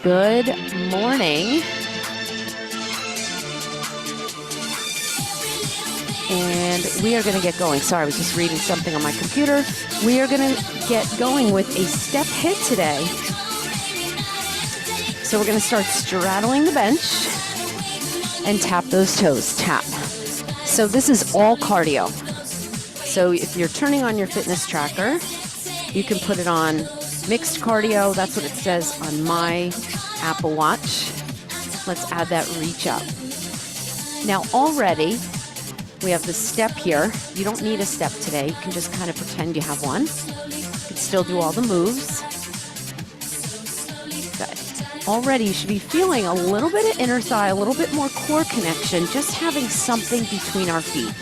Good morning. And we are going to get going. Sorry, I was just reading something on my computer. We are going to get going with a step HIIT today. So we're going to start straddling the bench and tap those toes. Tap. So this is all cardio. So if you're turning on your fitness tracker, you can put it on mixed cardio. That's what it says on my Apple Watch. Let's add that reach up. Now already we have the step here. You don't need a step today. You can just kind of pretend you have one. You can still do all the moves. Good. Already you should be feeling a little bit of inner thigh, a little bit more core connection, just having something between our feet.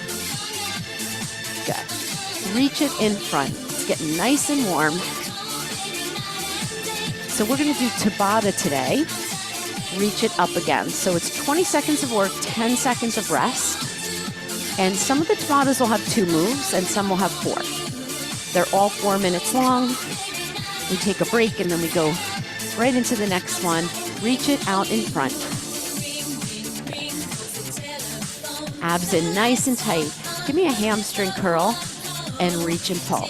Good. Reach it in front. It's getting nice and warm. So we're going to do Tabata today. Reach it up again. So it's 20 seconds of work, 10 seconds of rest. And some of the Tabatas will have 2 moves and some will have 4. They're all 4 minutes long. We take a break and then we go right into the next one. Reach it out in front. Abs in nice and tight. Give me a hamstring curl and reach and pull.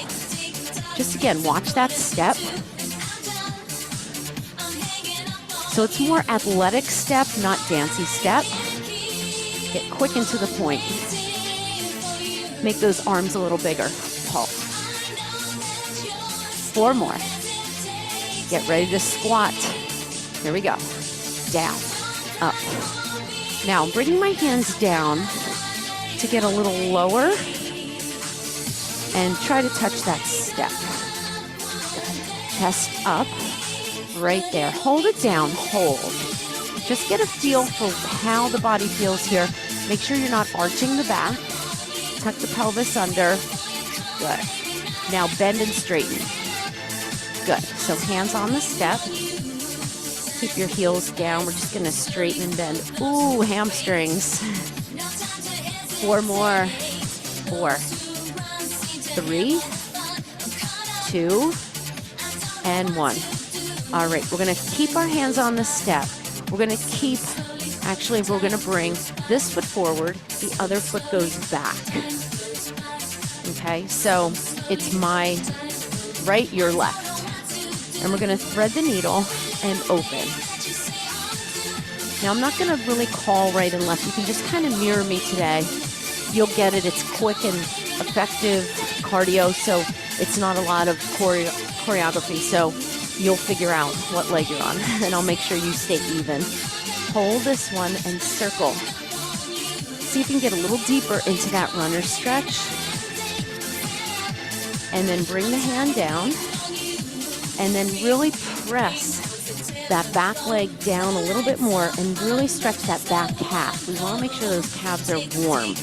Just again, watch that step. So it's more athletic step, not dancey step. Get quick and to the point. Make those arms a little bigger. Pull. 4 more. Get ready to squat. Here we go. Down, up. Now I'm bringing my hands down to get a little lower and try to touch that step. Chest up, right there. Hold it down, hold. Just get a feel for how the body feels here. Make sure you're not arching the back. Tuck the pelvis under. Good. Now bend and straighten. Good. So hands on the step. Keep your heels down. We're just going to straighten and bend. Ooh, hamstrings. 4 more. 4, 3, 2, and 1. All right. We're going to keep our hands on the step. We're going to keep, actually, we're going to bring this foot forward. The other foot goes back. Okay, so it's my right, your left. And we're going to thread the needle and open. Now, I'm not going to really call right and left. You can just kind of mirror me today. You'll get it. It's quick and effective cardio, so it's not a lot of choreography. So you'll figure out what leg you're on, and I'll make sure you stay even. Hold this one and circle. See if you can get a little deeper into that runner stretch. And then bring the hand down. And then really press that back leg down a little bit more and really stretch that back calf. We want to make sure those calves are warm.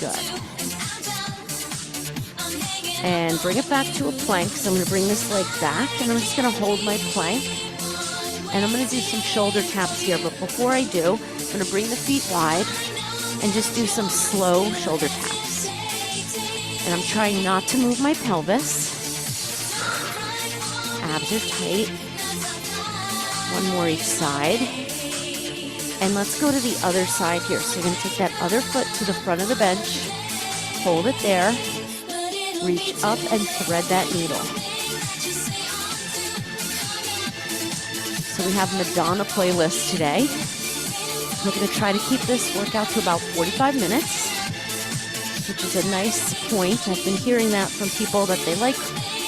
Good. And bring it back to a plank. So I'm going to bring this leg back and I'm just going to hold my plank. And I'm going to do some shoulder taps here. But before I do, I'm going to bring the feet wide and just do some slow shoulder taps. And I'm trying not to move my pelvis. Abs are tight. 1 more each side. And let's go to the other side here. So we're going to take that other foot to the front of the bench. Hold it there. Reach up and thread that needle. So we have Madonna playlist today. We're going to try to keep this workout to about 45 minutes, which is a nice point. I've been hearing that from people that they like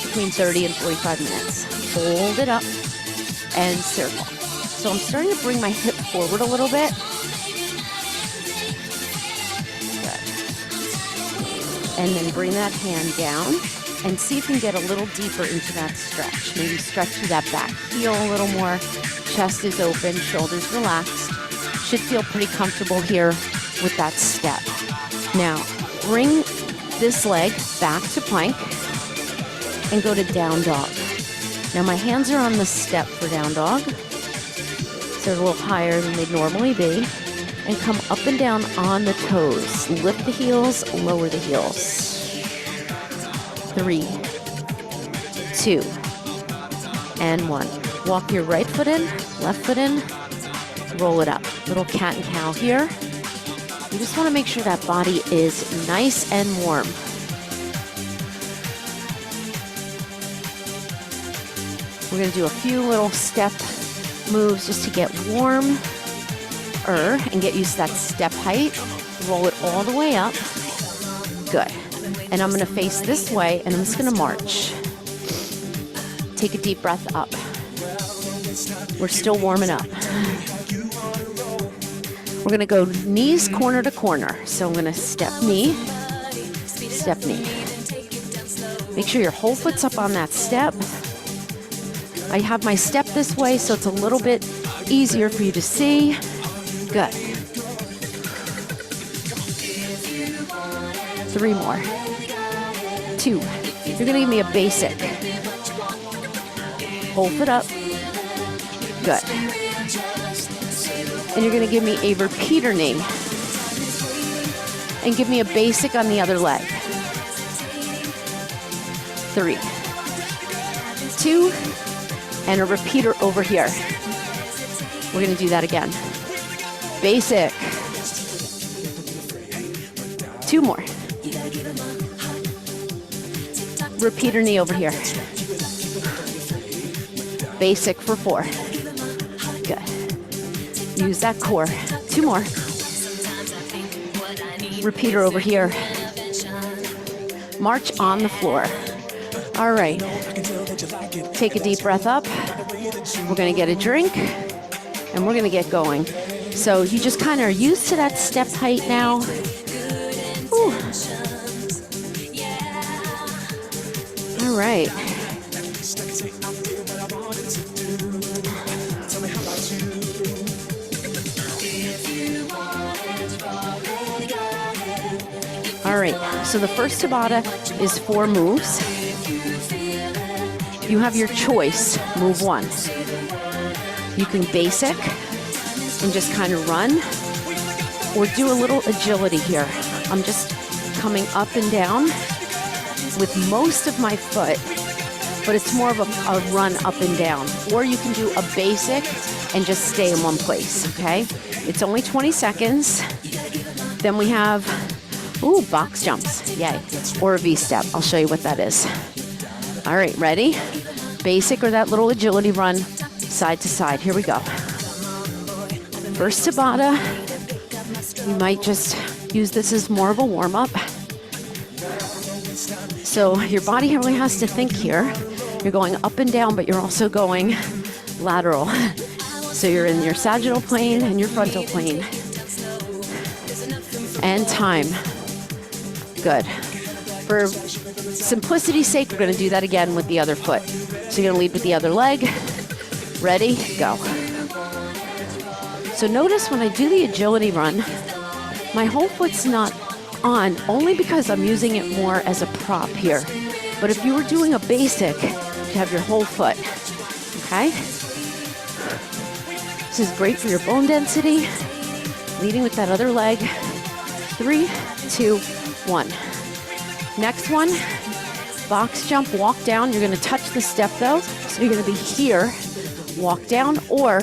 between 30 and 45 minutes. Hold it up and circle. So I'm starting to bring my hip forward a little bit. Good. And then bring that hand down and see if you can get a little deeper into that stretch. Maybe stretch through that back heel a little more. Chest is open, shoulders relaxed. Should feel pretty comfortable here with that step. Now, bring this leg back to plank and go to down dog. Now my hands are on the step for down dog. So they're a little higher than they'd normally be. And come up and down on the toes. Lift the heels, lower the heels. 3, 2, and 1. Walk your right foot in, left foot in, roll it up. Little cat and cow here. You just want to make sure that body is nice and warm. We're going to do a few little step moves just to get warm and get used to that step height. Roll it all the way up. Good. And I'm going to face this way, and I'm just going to march. Take a deep breath up. We're still warming up. We're going to go knees corner to corner. So I'm going to step knee, step knee. Make sure your whole foot's up on that step. I have my step this way, so it's a little bit easier for you to see. Good. 3 more. 2. You're going to give me a basic. Whole foot up. Good. And you're going to give me a repeater knee. And give me a basic on the other leg. 3. 2. And a repeater over here. We're going to do that again. Basic. 2 more. Repeater knee over here. Basic for 4. Good. Use that core. 2 more. Repeater over here. March on the floor. All right. Take a deep breath up. We're going to get a drink and we're going to get going. So you just kind of are used to that step height now. Whew. All right. All right, so the first Tabata is 4 moves. You have your choice, move 1. You can basic and just kind of run, or do a little agility here. I'm just coming up and down with most of my foot, but it's more of a run up and down. Or you can do a basic and just stay in one place, okay? It's only 20 seconds. Then we have, box jumps, yay. Or a V-step, I'll show you what that is. All right, ready? Basic or that little agility run, side to side. Here we go. First Tabata. You might just use this as more of a warm-up. So your body really has to think here. You're going up and down, but you're also going lateral. So you're in your sagittal plane and your frontal plane. And time. Good. For simplicity's sake, we're going to do that again with the other foot. So you're going to lead with the other leg. Ready? Go. So notice when I do the agility run, my whole foot's not on, only because I'm using it more as a prop here. But if you were doing a basic, you have your whole foot. Okay? This is great for your bone density. Leading with that other leg. 3, 2, 1. Next one, box jump, walk down. You're going to touch the step though. So you're going to be here, walk down, or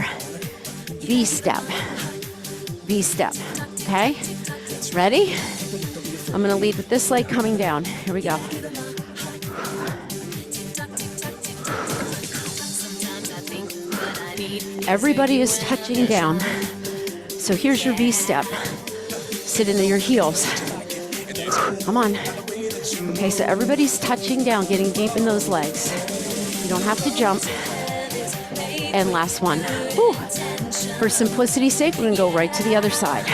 V-step. V-step. Okay? Ready? I'm going to lead with this leg coming down. Here we go. Everybody is touching down. So here's your V-step. Sit into your heels. Come on. Okay, so everybody's touching down, getting deep in those legs. You don't have to jump. And last one. Whew. For simplicity's sake, we're going to go right to the other side.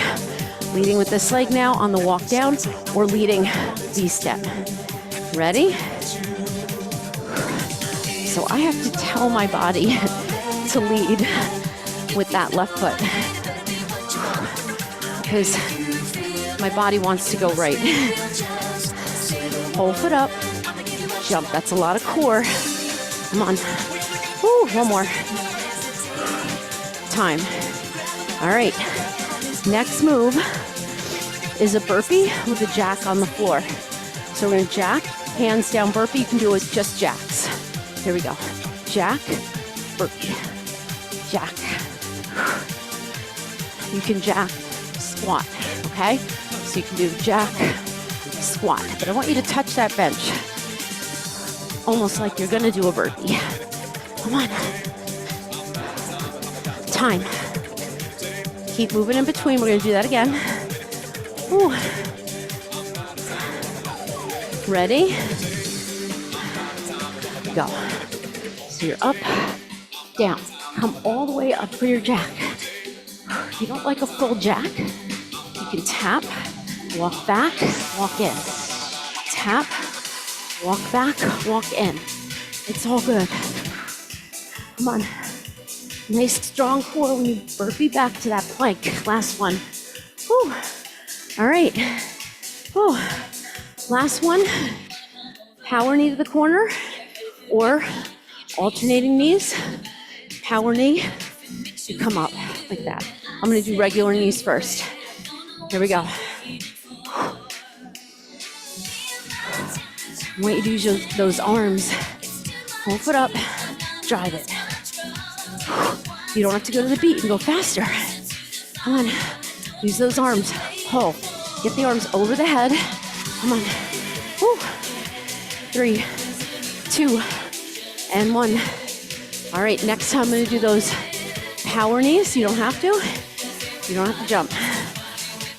Leading with this leg now on the walk down, or leading V-step. Ready? So I have to tell my body to lead with that left foot, because my body wants to go right. Whole foot up, jump. That's a lot of core. Come on. Woo, one more. Time. All right. Next move is a burpee with a jack on the floor. So we're going to jack, hands down burpee. You can do it with just jacks. Here we go. Jack, burpee, jack. You can jack, squat, okay? So you can do jack, squat. But I want you to touch that bench, almost like you're gonna do a burpee. Come on. Time. Keep moving in between. We're gonna do that again. Ooh. Ready? Go. So you're up, down. Come all the way up for your jack. If you don't like a full jack, you can tap, walk back, walk in. Tap, walk back, walk in. It's all good. Come on. Nice strong core when you burpee back to that plank. Last one. Whew. All right. Whew. Last one. Power knee to the corner or alternating knees. Power knee. You come up like that. I'm going to do regular knees first. Here we go. I want you to use those arms. Whole foot up. Drive it. You don't have to go to the beat. You can go faster. Come on. Use those arms. Pull. Get the arms over the head. Come on. Woo. 3, 2, and 1. All right, next time I'm going to do those power knees. You don't have to. You don't have to jump.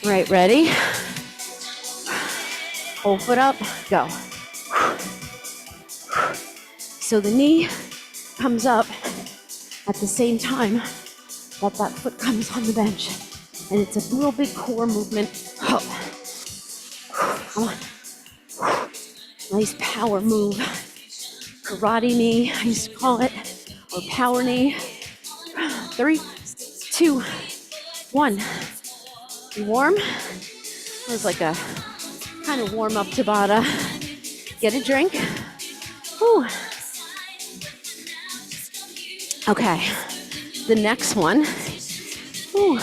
All right, ready? Whole foot up. Go. So the knee comes up at the same time that foot comes on the bench. And it's a real big core movement. Come on. Nice power move. Karate knee, I used to call it, or power knee. 3, 2, 1. You warm? It was like a kind of warm up Tabata. Get a drink. Whew. Okay, the next one. Whew.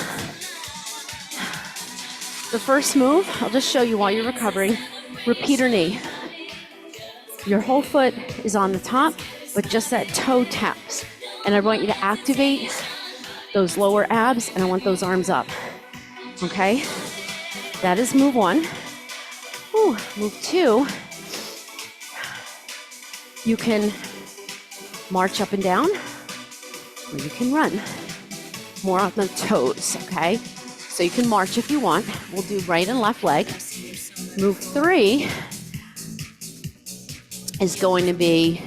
The first move, I'll just show you while you're recovering. Repeater knee. Your whole foot is on the top, but just that toe taps. And I want you to activate those lower abs, and I want those arms up. Okay? That is move 1. Ooh, move 2. You can march up and down, or you can run. More on the toes, okay? So you can march if you want. We'll do right and left leg. Move 3 is going to be,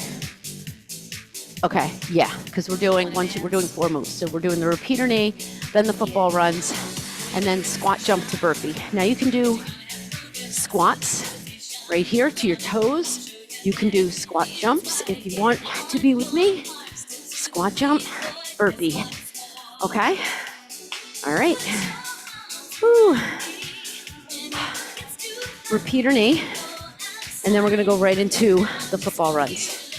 okay, yeah, because we're doing 4 moves. So we're doing the repeater knee, then the football runs, and then squat, jump to burpee. Now you can do squats right here to your toes. You can do squat jumps if you want to be with me. Squat jump, burpee. Okay? All right. Woo. Repeater knee. And then we're going to go right into the football runs.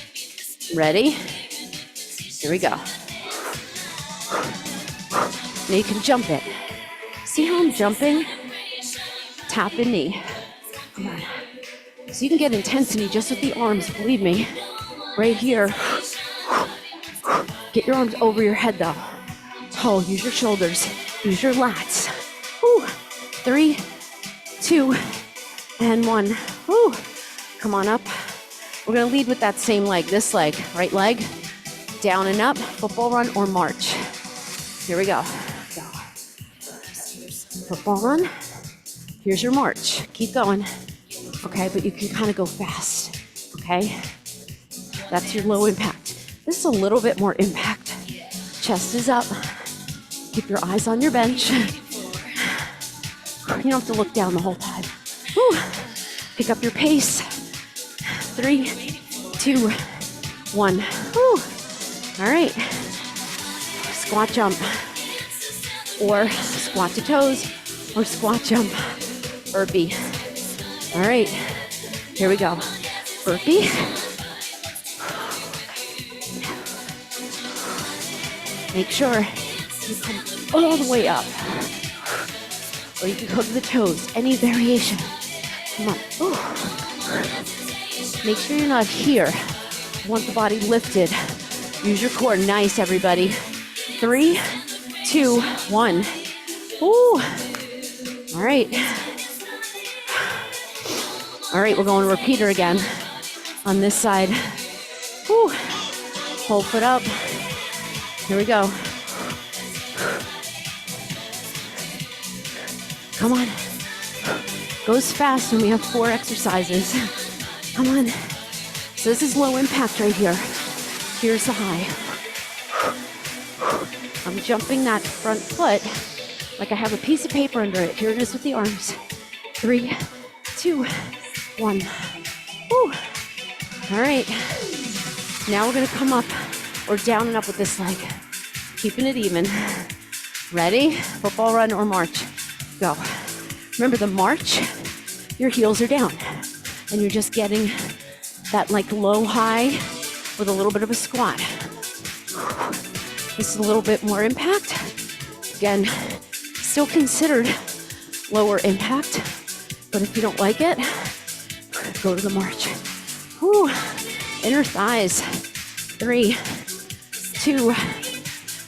Ready? Here we go. Now you can jump it. See how I'm jumping? Tap and knee. Come on. So you can get intensity just with the arms, believe me. Right here. Get your arms over your head though. Oh, use your shoulders. Use your lats. Woo. 3, 2, and 1. Woo. Come on up. We're going to lead with that same leg. This leg, right leg, down and up, football run or march. Here we go. Go. Football run. Here's your march. Keep going. Okay, but you can kind of go fast. Okay? That's your low impact. This is a little bit more impact. Chest is up. Keep your eyes on your bench. You don't have to look down the whole time. Woo. Pick up your pace. 3, 2, 1. Woo. All right. Squat jump. Or squat to toes. Or squat jump. Burpee. All right. Here we go. Burpee. Make sure you come all the way up. Or you can hook the toes. Any variation. Come on. Ooh. Make sure you're not here. You want the body lifted. Use your core. Nice, everybody. 3, 2, 1. Ooh. All right. All right, we're going repeater again on this side. Woo. Whole foot up. Here we go. Come on. Goes fast when we have 4 exercises. Come on. So this is low impact right here. Here's the high. I'm jumping that front foot like I have a piece of paper under it. Here it is with the arms. 3, 2, 1. Woo. All right. Now we're gonna come up or down and up with this leg. Keeping it even. Ready? Football run or march. Go. Remember the march, your heels are down and you're just getting that like low high with a little bit of a squat. This is a little bit more impact. Again, still considered lower impact, but if you don't like it, go to the march. Whew. Inner thighs. 3, 2,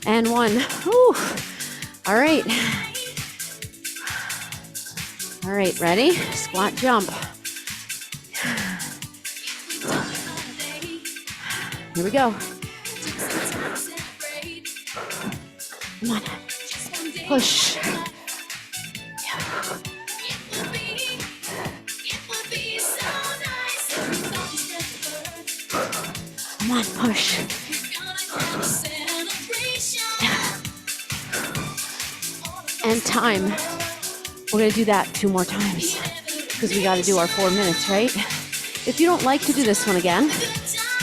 and 1. Whew. All right. All right, ready? Squat jump. Here we go. Come on. Push. Come on, push. And time. We're gonna do that 2 more times because we gotta do our 4 minutes, right? If you don't like to do this one again,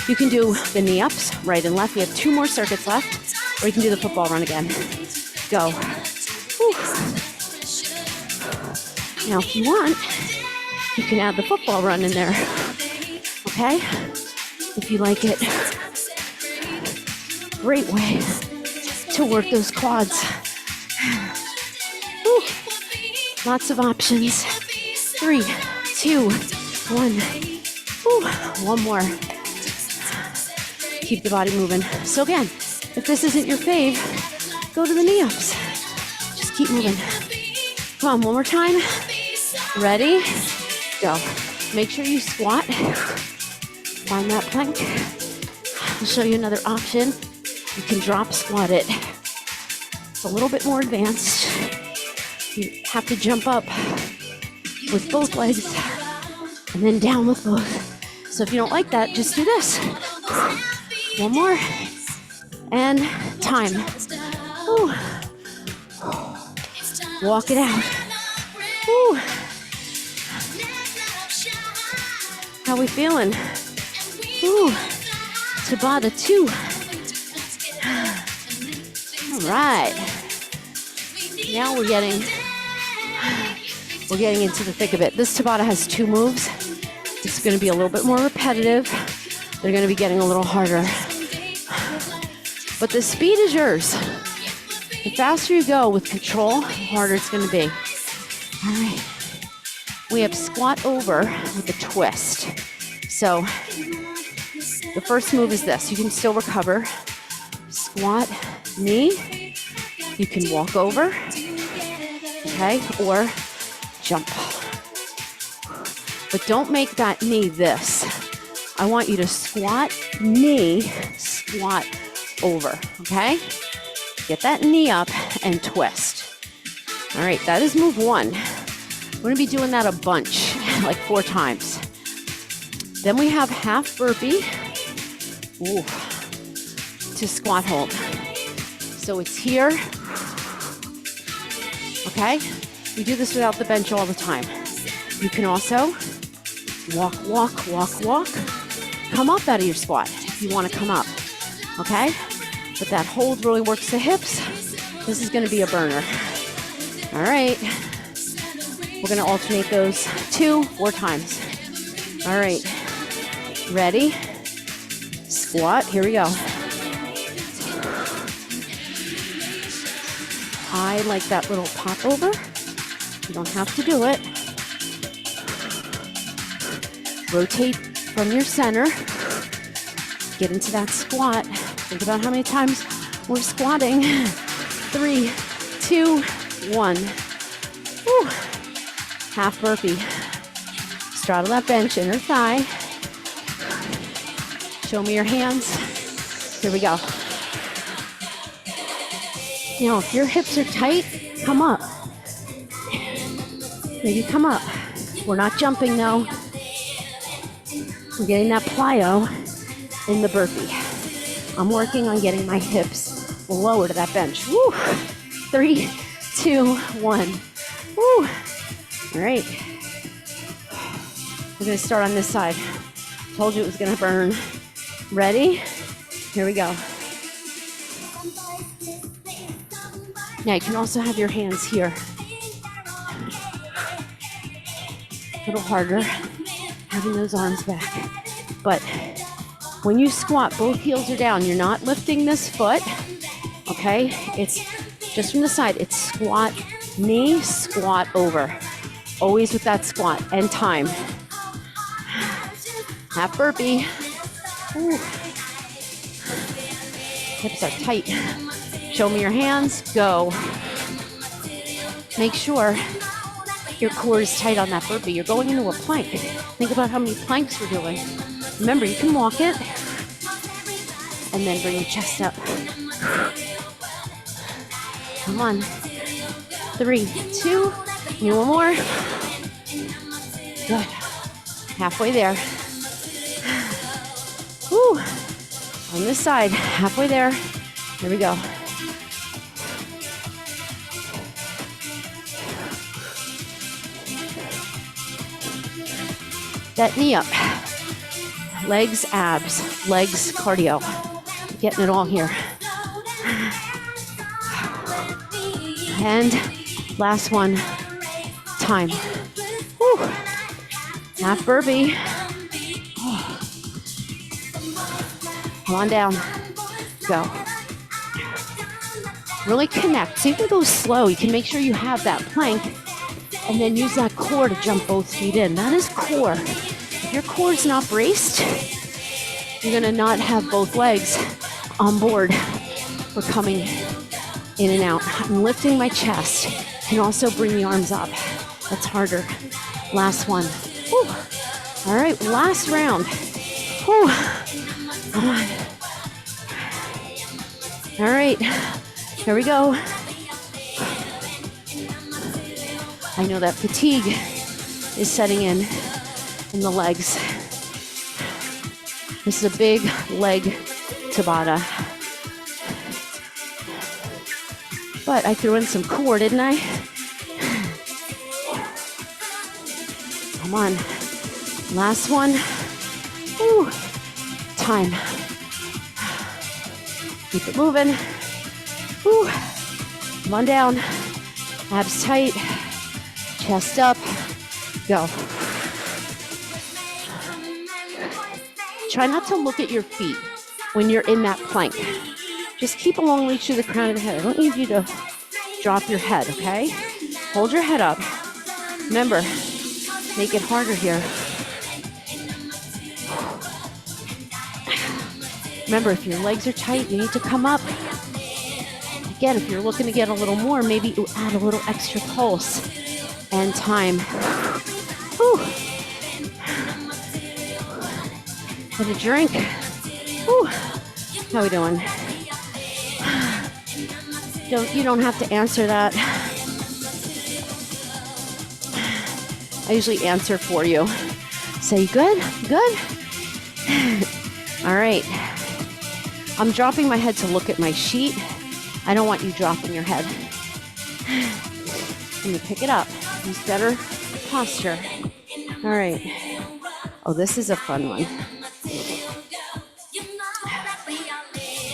you can do the knee ups, right and left. We have 2 more circuits left, or you can do the football run again. Go. Whew. Now, if you want, you can add the football run in there, okay? If you like it. Great way to work those quads. Whew. Lots of options. 3, 2, 1. Whew. 1 more. Keep the body moving. So again, if this isn't your fave, go to the knee ups. Just keep moving. Come on, 1 more time. Ready? Go. Make sure you squat. Find that plank. I'll show you another option. You can drop squat it. It's a little bit more advanced. You have to jump up with both legs and then down with both. So if you don't like that, just do this. 1 more. And time. Whew. Walk it out. Whew. How we feeling? Whew. Tabata 2. All right. Now we're getting into the thick of it. This Tabata has 2 moves. It's going to be a little bit more repetitive. They're going to be getting a little harder. But the speed is yours. The faster you go with control, the harder it's going to be. All right. We have squat over with a twist. So the first move is this. You can still recover. Squat, knee. You can walk over, okay, or jump. But don't make that knee this. I want you to squat, knee, squat over, okay? Get that knee up and twist. All right, that is move 1. We're gonna be doing that a bunch, like 4 times. Then we have half burpee, ooh, to squat hold. So it's here, okay? We do this without the bench all the time. You can also walk, walk, walk, walk. Come up out of your squat if you want to come up, okay? But that hold really works the hips. This is going to be a burner. All right. We're going to alternate those 2, 4 times. All right. Ready? Squat. Here we go. I like that little pop over. You don't have to do it. Rotate from your center. Get into that squat. Think about how many times we're squatting. 3, 2, 1. Woo. Half burpee. Straddle that bench, inner thigh. Show me your hands. Here we go. Now, if your hips are tight, come up. Maybe come up. We're not jumping though. We're getting that plyo in the burpee. I'm working on getting my hips lower to that bench. Woo! 3, 2, 1. Woo! All right. We're gonna start on this side. Told you it was gonna burn. Ready? Here we go. Now you can also have your hands here. A little harder, having those arms back. But when you squat, both heels are down. You're not lifting this foot, okay? It's just from the side. It's squat, knee, squat over. Always with that squat, and time. Half burpee. Ooh. Hips are tight. Show me your hands, go. Make sure your core is tight on that burpee. You're going into a plank. Think about how many planks we're doing. Remember, you can walk it and then bring your chest up. Come on. 3, 2, and one more. Good. Halfway there. Woo. On this side, halfway there. Here we go. That knee up. Legs, abs, legs, cardio. Getting it all here. And last one, time. Whew. Half burpee. Come on down. Go. Really connect. So you can go slow. You can make sure you have that plank and then use that core to jump both feet in. That is core. If your core is not braced, you're gonna not have both legs on board for coming in and out. I'm lifting my chest. Can also bring the arms up. That's harder. Last one. Whew. All right, last round. Whew. Come on. All right, here we go. I know that fatigue is setting in the legs. This is a big leg Tabata. But I threw in some core, didn't I? Come on. Last one. Woo. Time. Keep it moving. Woo. Come on down. Abs tight. Chest up. Go. Try not to look at your feet when you're in that plank. Just keep a long reach to the crown of the head. I don't need you to drop your head, okay? Hold your head up. Remember, make it harder here. Remember, if your legs are tight, you need to come up. Again, if you're looking to get a little more, maybe you add a little extra pulse and time. Whew. Get a drink. Whew. How we doing? You don't have to answer that. I usually answer for you. Say, good? Good? All right. I'm dropping my head to look at my sheet. I don't want you dropping your head. Let me pick it up. Use better posture. All right. Oh, this is a fun one.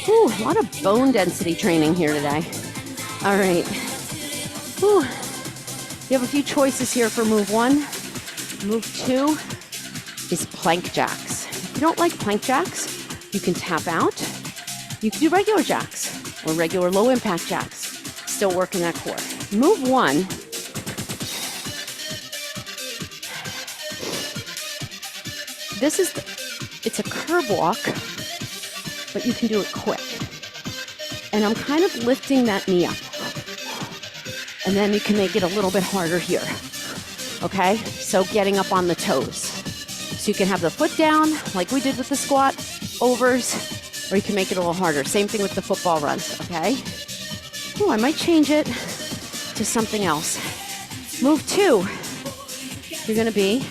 Ooh, a lot of bone density training here today. All right. Ooh. You have a few choices here for move 1. Move 2 is plank jacks. If you don't like plank jacks, you can tap out. You can do regular jacks or regular low impact jacks. Still working that core. Move 1. It's a curb walk but you can do it quick. And I'm kind of lifting that knee up. And then you can make it a little bit harder here. Okay? So getting up on the toes. So you can have the foot down, like we did with the squat, overs, or you can make it a little harder. Same thing with the football runs, okay? Oh, I might change it to something else. Move 2. You're gonna be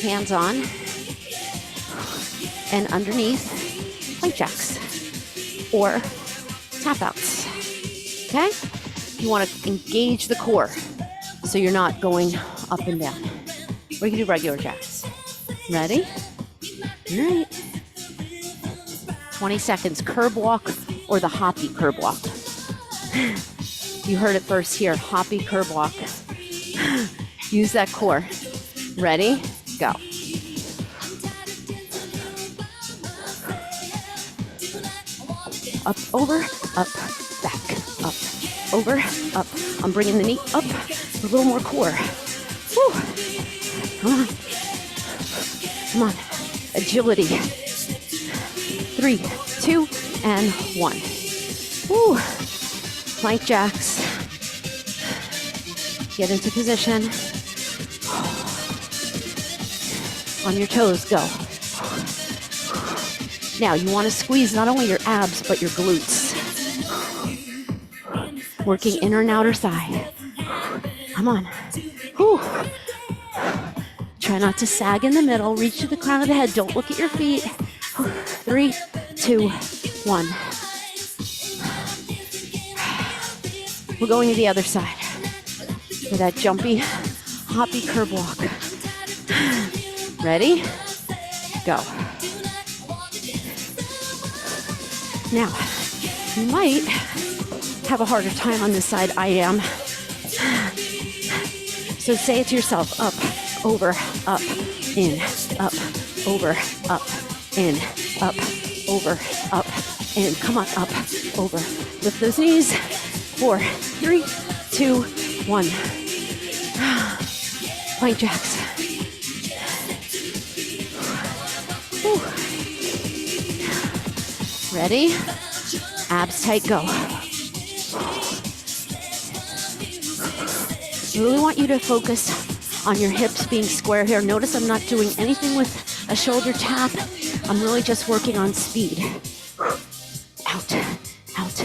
hands on and underneath plank jacks or tap outs, okay? You wanna engage the core so you're not going up and down. Or you can do regular jacks. Ready? All right. 20 seconds, curb walk or the hoppy curb walk. You heard it first here, hoppy curb walk. Use that core. Ready? Go. Up, over, up, back, up, over, up. I'm bringing the knee up, a little more core. Woo. Come on. Come on. Agility. 3, 2, and 1. Woo. Plank jacks. Get into position. On your toes, go. Now you want to squeeze not only your abs, but your glutes. Working inner and outer thigh. Come on. Whew. Try not to sag in the middle. Reach to the crown of the head. Don't look at your feet. 3, 2, 1. We're going to the other side for that jumpy, hoppy curb walk. Ready? Go. Now, you might have a harder time on this side. I am. So say it to yourself. Up, over, up, in, up, over, up, in, up, over, up, in. Come on, up, over. Lift those knees. 4, 3, 2, 1. Plank jacks. Whew. Ready? Abs tight, go. I really want you to focus on your hips being square here. Notice I'm not doing anything with a shoulder tap. I'm really just working on speed. Out, out.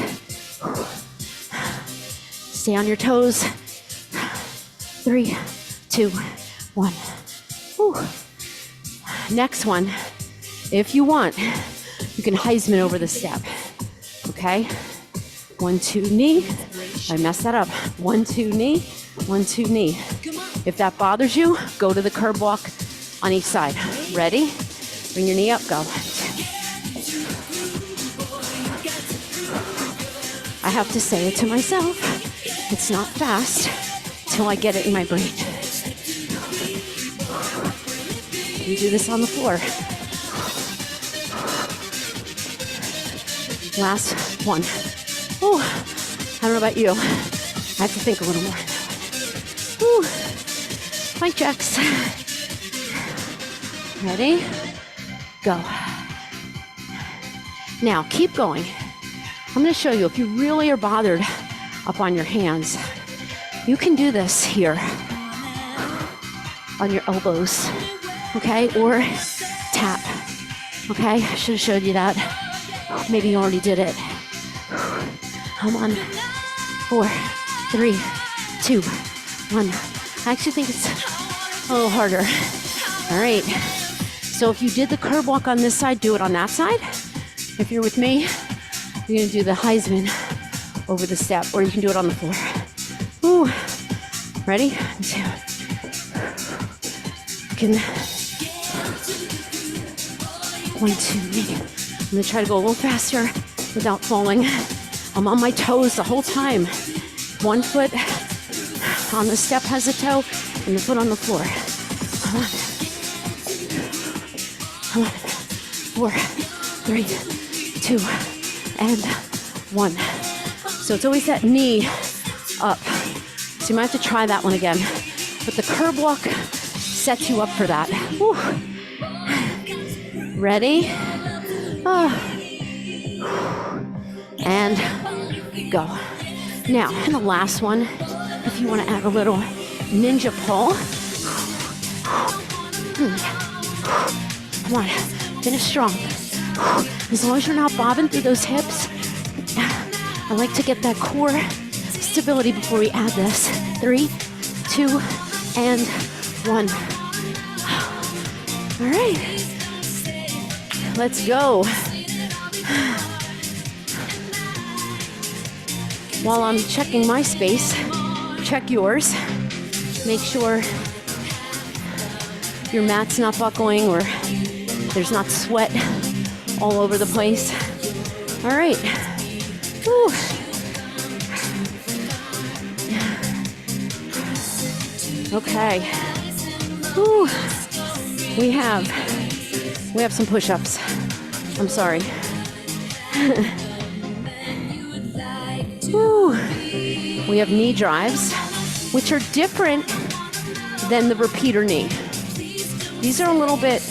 Stay on your toes. 3, 2, 1. Whew. Next one, if you want, you can Heisman over the step. Okay? 1, 2, knee. I messed that up. 1, 2, knee. 1, 2, knee. If that bothers you, go to the curb walk on each side. Ready? Bring your knee up, go. I have to say it to myself. It's not fast till I get it in my brain. You do this on the floor. Last one. Oh, I don't know about you. I have to think a little more. Ooh. Plank jacks. Ready? Go. Now, keep going. I'm going to show you, if you really are bothered up on your hands, you can do this here on your elbows, okay? Or tap, okay? I should have showed you that. Maybe you already did it. Come on. 4, 3, 2, 1. I actually think it's a little harder. All right. So if you did the curb walk on this side, do it on that side. If you're with me, you're going to do the Heisman over the step, or you can do it on the floor. Ooh. Ready? 2. You can 1, 2, knee. I'm going to try to go a little faster without falling. I'm on my toes the whole time. One foot on the step has a toe, and the foot on the floor. Come on. Come on. 4, 3, 2, and 1. So it's always that knee up. So you might have to try that one again. But the curb walk sets you up for that. Whew. Ready? And go. Now, and the last one, if you want to add a little ninja pull. Come on, finish strong. As long as you're not bobbing through those hips. I like to get that core stability before we add this. 3, 2, and 1. All right, let's go. While I'm checking my space, check yours. Make sure your mat's not buckling or there's not sweat all over the place. All right. Whew. Okay. Whew. We have some push-ups. I'm sorry. Whew. We have knee drives, which are different than the repeater knee. These are a little bit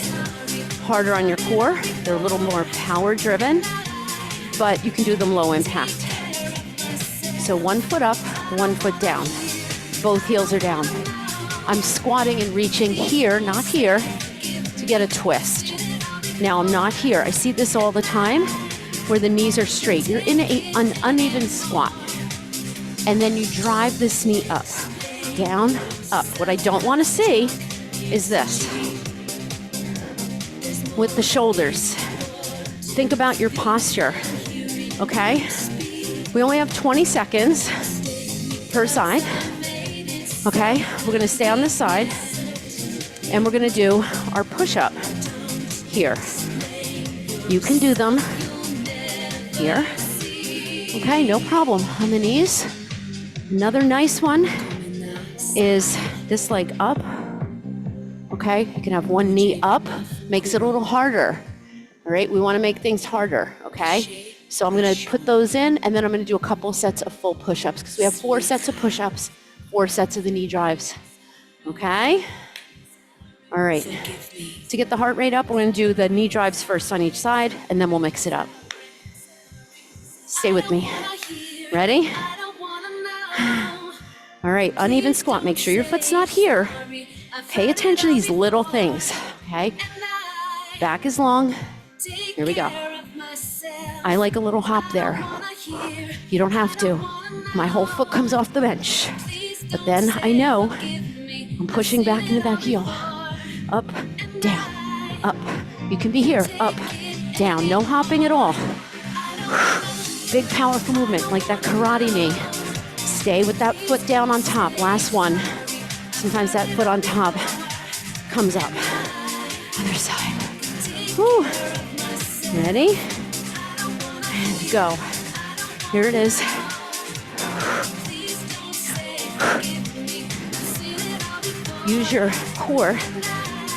harder on your core. They're a little more power-driven, but you can do them low impact. So 1 foot up, 1 foot down. Both heels are down. I'm squatting and reaching here, not here, to get a twist. Now I'm not here. I see this all the time where the knees are straight. You're in an uneven squat. And then you drive this knee up, down, up. What I don't want to see is this. With the shoulders. Think about your posture, okay? We only have 20 seconds per side, okay? We're gonna stay on this side and we're gonna do our push-up here. You can do them here, okay? No problem, on the knees. Another nice one is this leg up, okay? You can have one knee up. Makes it a little harder, all right? We want to make things harder, okay? So I'm going to put those in, and then I'm going to do a couple sets of full push-ups because we have 4 sets of push-ups, 4 sets of the knee drives, okay? All right. To get the heart rate up, we're going to do the knee drives first on each side, and then we'll mix it up. Stay with me. Ready? All right, uneven squat. Make sure your foot's not here. Pay attention to these little things, okay? Back is long. Here we go. I like a little hop there. You don't have to. My whole foot comes off the bench. But then I know I'm pushing back into that heel. Up, down, up. You can be here, up, down. No hopping at all. Big powerful movement like that karate knee. Stay with that foot down on top. Last one. Sometimes that foot on top comes up. Other side. Whew. Ready? And go. Here it is. Use your core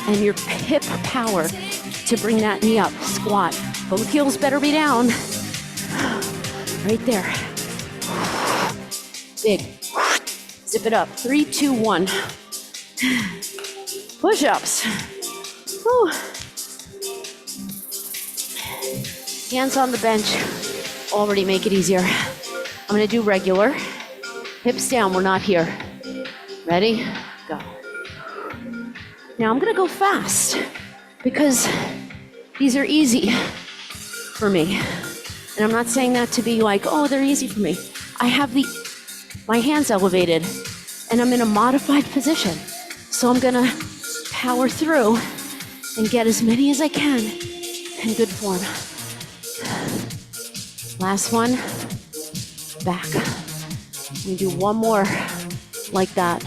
and your hip power to bring that knee up. Squat. Both heels better be down. Right there. Big. Zip it up. 3, 2, 1. Push-ups. Whew. Hands on the bench already make it easier. I'm going to do regular. Hips down. We're not here. Ready? Go. Now I'm going to go fast because these are easy for me. And I'm not saying that to be like, oh, they're easy for me. I have my hands elevated and I'm in a modified position. So I'm going to power through and get as many as I can in good form. Last one, back. We do one more like that.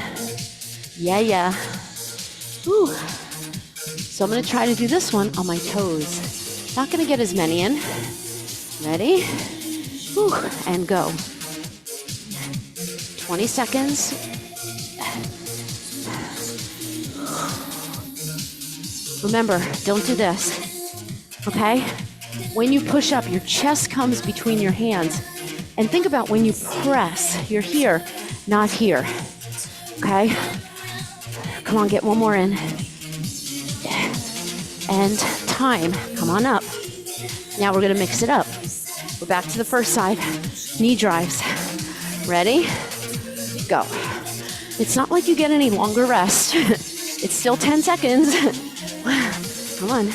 Yeah. Whew. So I'm gonna try to do this one on my toes. Not gonna get as many in. Ready? Whew. And go. 20 seconds. Remember, don't do this, okay? When you push up, your chest comes between your hands. And think about when you press, you're here, not here, okay? Come on, get one more in. And time, come on up. Now we're gonna mix it up. We're back to the first side. Knee drives. Ready? Go. It's not like you get any longer rest. It's still 10 seconds. Come on.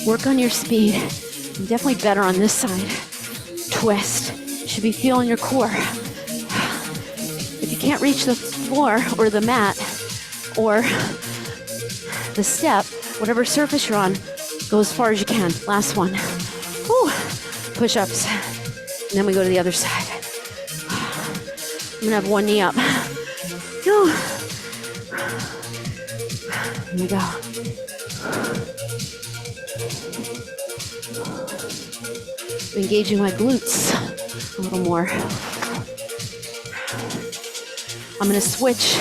Work on your speed. I'm definitely better on this side. Twist. You should be feeling your core. If you can't reach the floor or the mat or the step, whatever surface you're on, go as far as you can. Last one. Whew. Push-ups. And then we go to the other side. I'm gonna have one knee up. Whew. Here we go. Engaging my glutes a little more. I'm gonna switch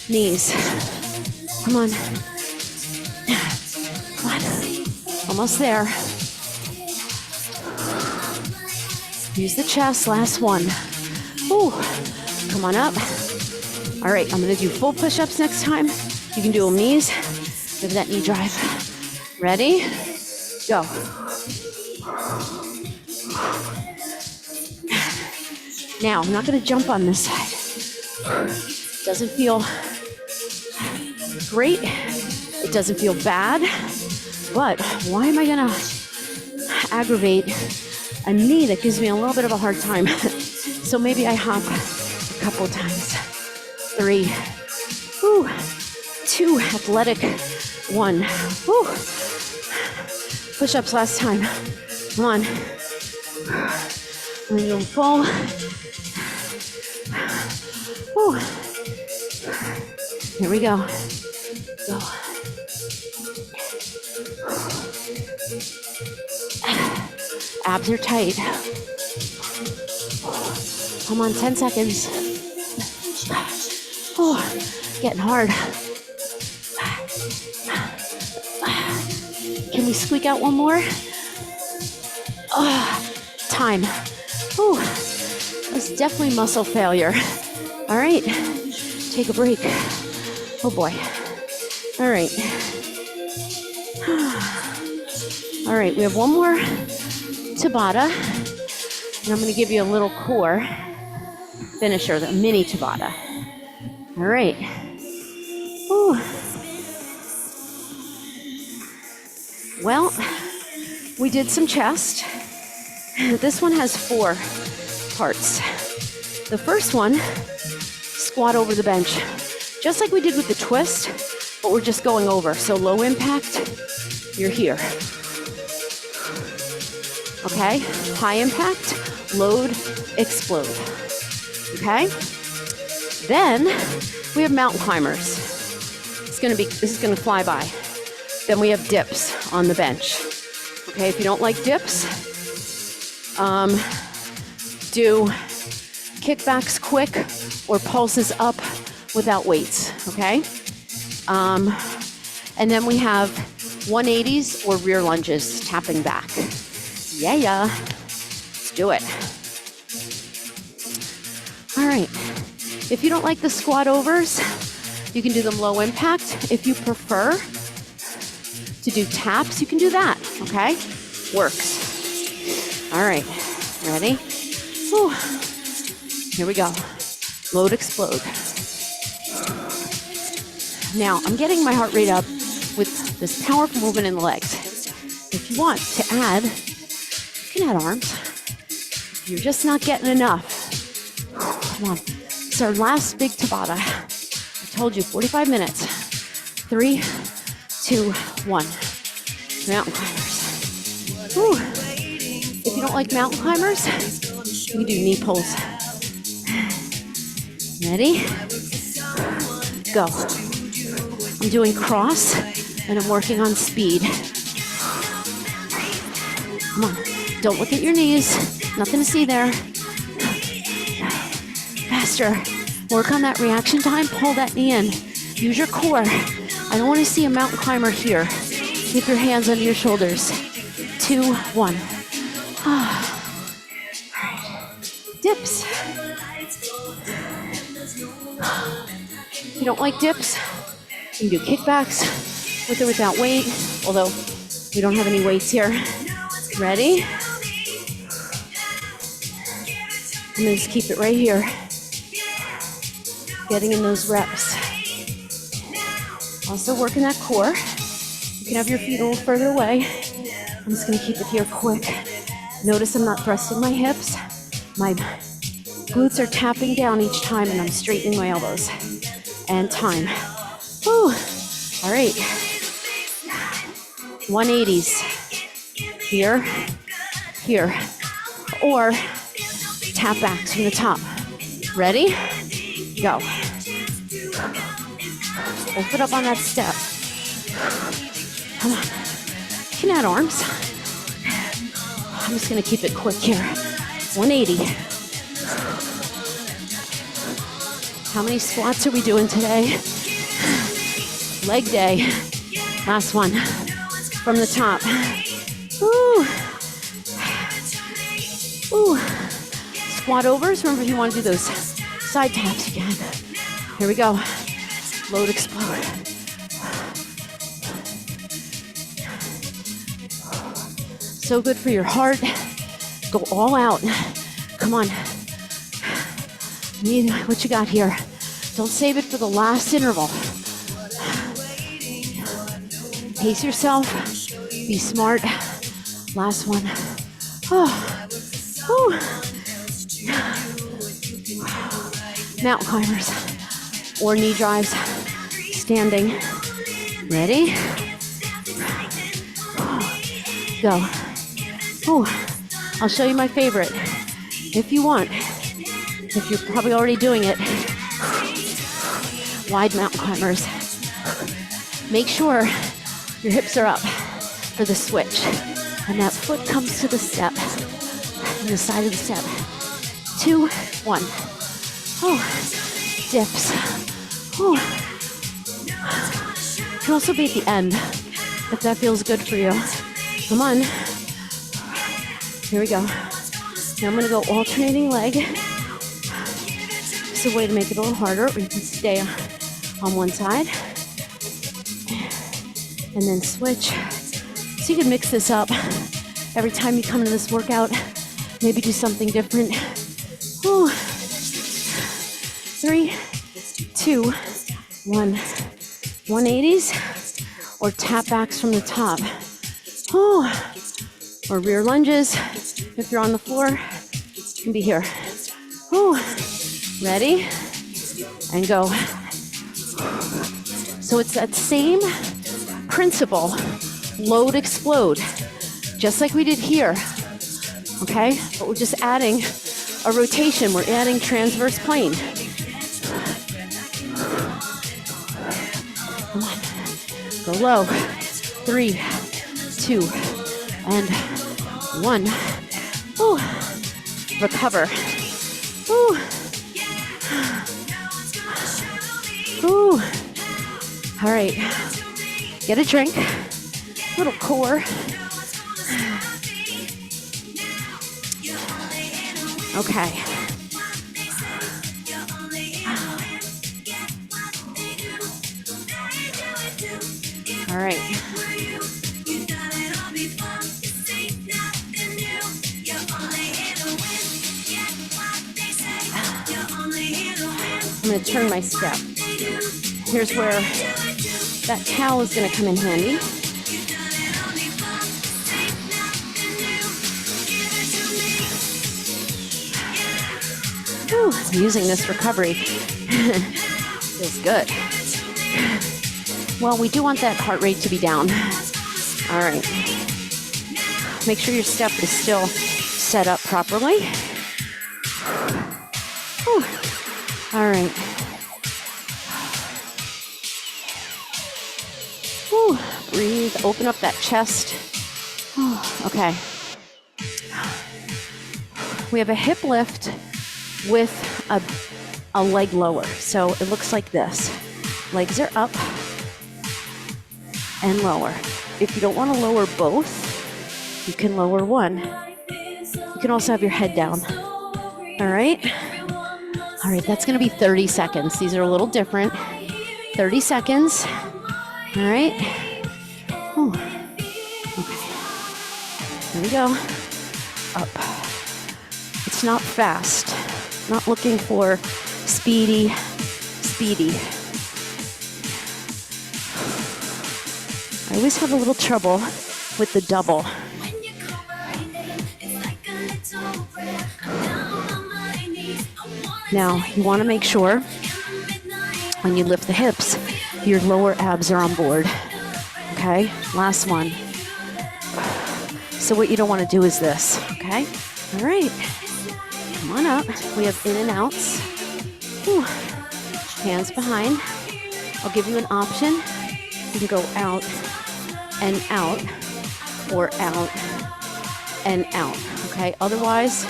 knees. Come on. Come on. Almost there. Use the chest, last one. Ooh. Come on up. All right, I'm gonna do full push-ups next time. You can do them knees. Give that knee drive. Ready? Go. Now, I'm not gonna jump on this side. Doesn't feel great. It doesn't feel bad. But why am I gonna aggravate a knee that gives me a little bit of a hard time? So maybe I hop a couple times. 3. Whew. 2. Athletic. 1. Whew. Push-ups last time. Come on. I'm gonna do them full. Whew. Here we go. Go. Abs are tight. Come on, 10 seconds. Oh, getting hard. Can we squeak out one more? Oh, time. Oh, that's definitely muscle failure. All right, take a break. Oh boy. All right. All right, we have one more Tabata, and I'm gonna give you a little core finisher, the mini Tabata. All right. Ooh. Well, we did some chest. This one has 4 parts. The first one, squat over the bench, just like we did with the twist, but we're just going over. So low impact, you're here. Okay, high impact, load, explode. Okay? Then we have mountain climbers. This is gonna fly by. Then we have dips on the bench. Okay, if you don't like dips, do kickbacks quick or pulses up without weights, okay? And then we have 180s or rear lunges, tapping back. Yeah. Let's do it. All right. If you don't like the squat overs, you can do them low impact. If you prefer to do taps, you can do that, okay? Works. All right. Ready? Whew. Here we go. Load, explode. Now, I'm getting my heart rate up with this powerful movement in the legs. If you want to add, you can add arms. If you're just not getting enough, come on. It's our last big Tabata. I told you, 45 minutes. 3, 2, 1. Mountain climbers. Whew. If you don't like mountain climbers, you can do knee pulls. Ready? Go. I'm doing cross and I'm working on speed. Come on. Don't look at your knees. Nothing to see there. Faster. Work on that reaction time. Pull that knee in. Use your core. I don't want to see a mountain climber here. Keep your hands under your shoulders. 2, 1. Dips. If you don't like dips, you can do kickbacks with or without weight, although we don't have any weights here. Ready? I'm gonna just keep it right here. Getting in those reps. Also working that core. You can have your feet a little further away. I'm just gonna keep it here quick. Notice I'm not thrusting my hips. My glutes are tapping down each time and I'm straightening my elbows. And time. Whew. All right. 180s. Here, here. Or tap backs from the top. Ready? Go. Open up on that step. Come on. You can add arms. I'm just gonna keep it quick here. 180. How many squats are we doing today? Leg day. Last one. From the top. Ooh. Ooh. Squat overs. Remember, if you want to do those side taps again. Here we go. Load, explode. So good for your heart. Go all out. Come on. Need what you got here. Don't save it for the last interval. Pace yourself. Be smart. Last one. Oh. Oh. Mountain climbers or knee drives. Standing. Ready? Go. Oh. I'll show you my favorite if you want. If you're probably already doing it. Wide mountain climbers. Make sure your hips are up for the switch. And that foot comes to the step. And the side of the step. 2, 1. Oh, dips. Oh. Can also be at the end if that feels good for you. Come on. Here we go. Now I'm gonna go alternating leg. It's a way to make it a little harder, or you can stay on one side. And then switch. So you can mix this up. Every time you come to this workout, maybe do something different. Ooh. 3, 2, 1. 180s or tap backs from the top. Oh. Or rear lunges. If you're on the floor, you can be here. Oh. Ready? And go. So it's that same principle. Load, explode. Just like we did here. Okay? But we're just adding a rotation. We're adding transverse plane. Come on. Go low. 3, 2, and 1. Ooh. Recover. Ooh. Ooh. All right. Get a drink. Little core. Okay. All right. I'm going to turn my step. Here's where that towel is going to come in handy. Whew, I'm using this recovery. Feels good. Well, we do want that heart rate to be down. All right. Make sure your step is still set up properly. Whew. All right. Whew. Breathe. Open up that chest. Okay. We have a hip lift with a leg lower. So it looks like this. Legs are up and lower. If you don't want to lower both, you can lower one. You can also have your head down. All right? All right, that's going to be 30 seconds. These are a little different. 30 seconds. All right? Here we go. Up. It's not fast. Not looking for speedy. I always have a little trouble with the double. Now, you want to make sure when you lift the hips, your lower abs are on board. Okay, last one. So what you don't want to do is this, okay? All right, come on up. We have in and outs. Whew. Hands behind. I'll give you an option. You can go out and out, or out and out, okay? Otherwise,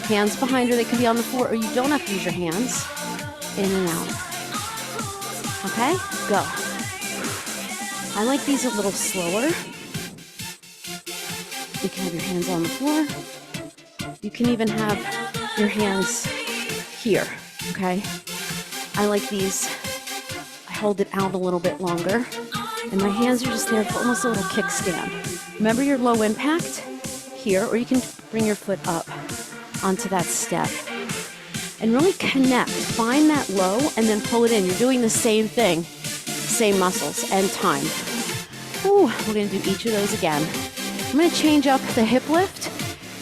hands behind, or they can be on the floor, or you don't have to use your hands. In and out. Okay, go. I like these a little slower. You can have your hands on the floor. You can even have your hands here, okay? I like these. I hold it out a little bit longer, and my hands are just there for almost a little kickstand. Remember your low impact here, or you can bring your foot up onto that step. And really connect. Find that low and then pull it in. You're doing the same thing, same muscles and time. Ooh, we're going to do each of those again. I'm going to change up the hip lift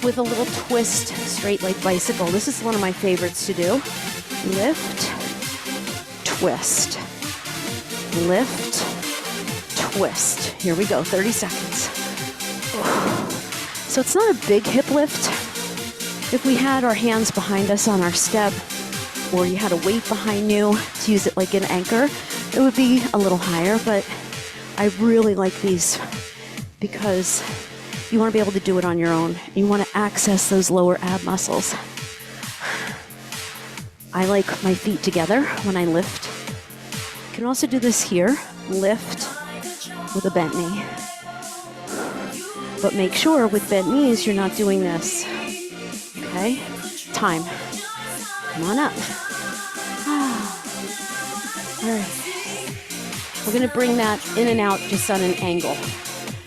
with a little twist, straight like bicycle. This is one of my favorites to do. Lift, twist. Lift, twist. Here we go, 30 seconds. So it's not a big hip lift. If we had our hands behind us on our step, or you had a weight behind you to use it like an anchor, it would be a little higher, but I really like these because you want to be able to do it on your own. You want to access those lower ab muscles. I like my feet together when I lift. You can also do this here, lift with a bent knee. But make sure with bent knees, you're not doing this. Okay, time. Come on up. All right. We're going to bring that in and out just on an angle.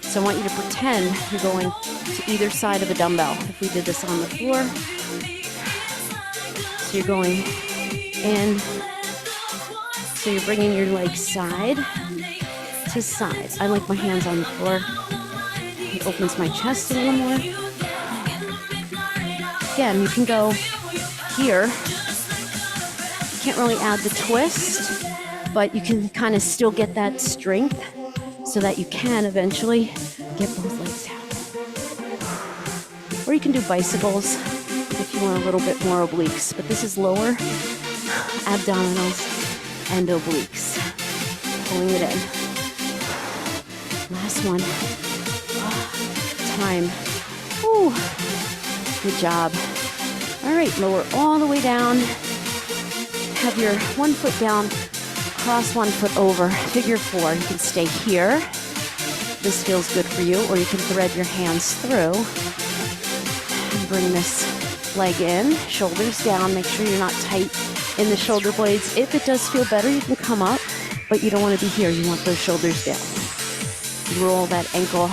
So I want you to pretend you're going to either side of a dumbbell. If we did this on the floor. So you're going in. So you're bringing your legs side to side. I like my hands on the floor. It opens my chest a little more. Again, you can go here. You can't really add the twist, but you can kind of still get that strength so that you can eventually get both legs out. Or you can do bicycles if you want a little bit more obliques, but this is lower abdominals and obliques. Pulling it in. Last one. Time. Ooh. Good job. All right, lower all the way down. Have your one foot down, cross one foot over, figure four. You can stay here. This feels good for you, or you can thread your hands through and bring this leg in, shoulders down. Make sure you're not tight in the shoulder blades. If it does feel better, you can come up, but you don't want to be here. You want those shoulders down. Roll that ankle.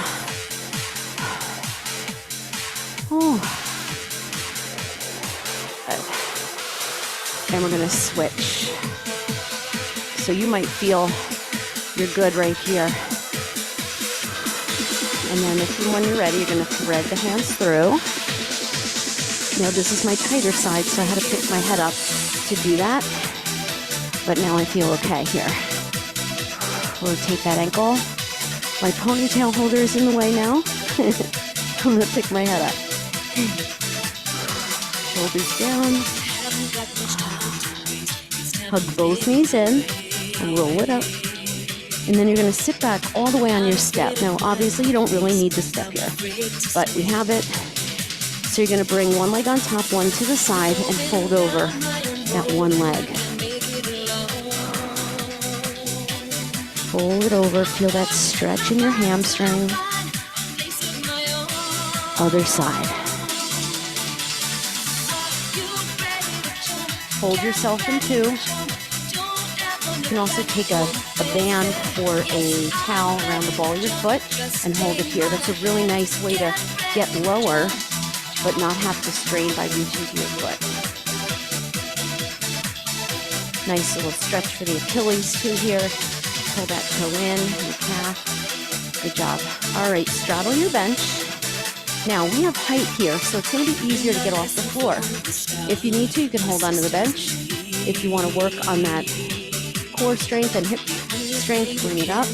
Oh. And we're going to switch. So you might feel you're good right here. And then when you're ready, you're going to thread the hands through. Now this is my tighter side, so I had to pick my head up to do that. But now I feel okay here. Rotate that ankle. My ponytail holder is in the way now. I'm going to pick my head up. Shoulders down. Hug both knees in, roll it up, and then you're going to sit back all the way on your step. Now, obviously, you don't really need the step here, but we have it. So you're going to bring one leg on top, one to the side, and fold over that one leg. Fold it over, feel that stretch in your hamstring. Other side. Hold yourself in two. can also take a band or a towel around the ball of your foot and hold it here. That's a really nice way to get lower, but not have to strain by reaching to your foot. Nice little stretch for the Achilles too here. Pull that toe in, your calf. Good job. All right, straddle your bench. Now we have height here, so it's going to be easier to get off the floor. If you need to, you can hold onto the bench. If you want to work on that core strength and hip strength, bring it up.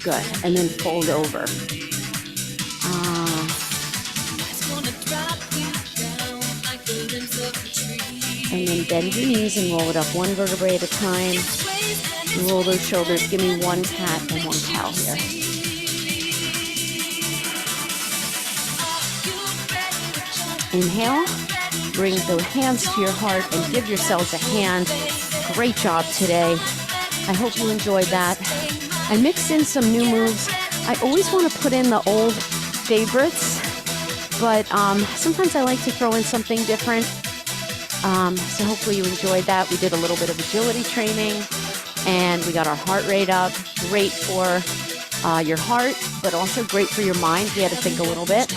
Good, and then fold over. And then bend your knees and roll it up one vertebrae at a time. Roll those shoulders. Give me one cat and one cow here. Inhale. Bring the hands to your heart and give yourselves a hand. Great job today. I hope you enjoyed that. I mixed in some new moves. I always want to put in the old favorites, but sometimes I like to throw in something different. So hopefully you enjoyed that. We did a little bit of agility training and we got our heart rate up. Great for your heart, but also great for your mind. We had to think a little bit.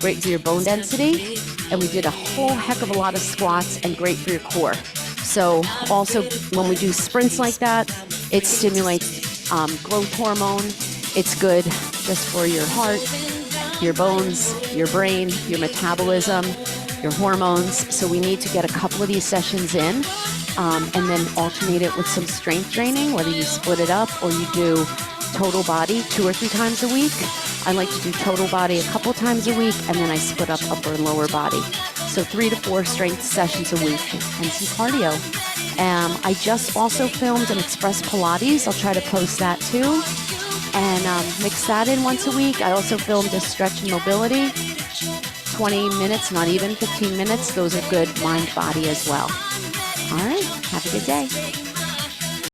Great for your bone density. And we did a whole heck of a lot of squats and great for your core. So also when we do sprints like that, it stimulates growth hormone. It's good just for your heart, your bones, your brain, your metabolism, your hormones. So we need to get a couple of these sessions in and then alternate it with some strength training, whether you split it up or you do total body 2 or 3 times a week. I like to do total body a couple times a week, and then I split up upper and lower body. So 3 to 4 strength sessions a week and some cardio. I just also filmed an Express Pilates. I'll try to post that too. And mix that in once a week. I also filmed a stretch and mobility. 20 minutes, not even 15 minutes. Those are good mind, body as well. All right, have a good day.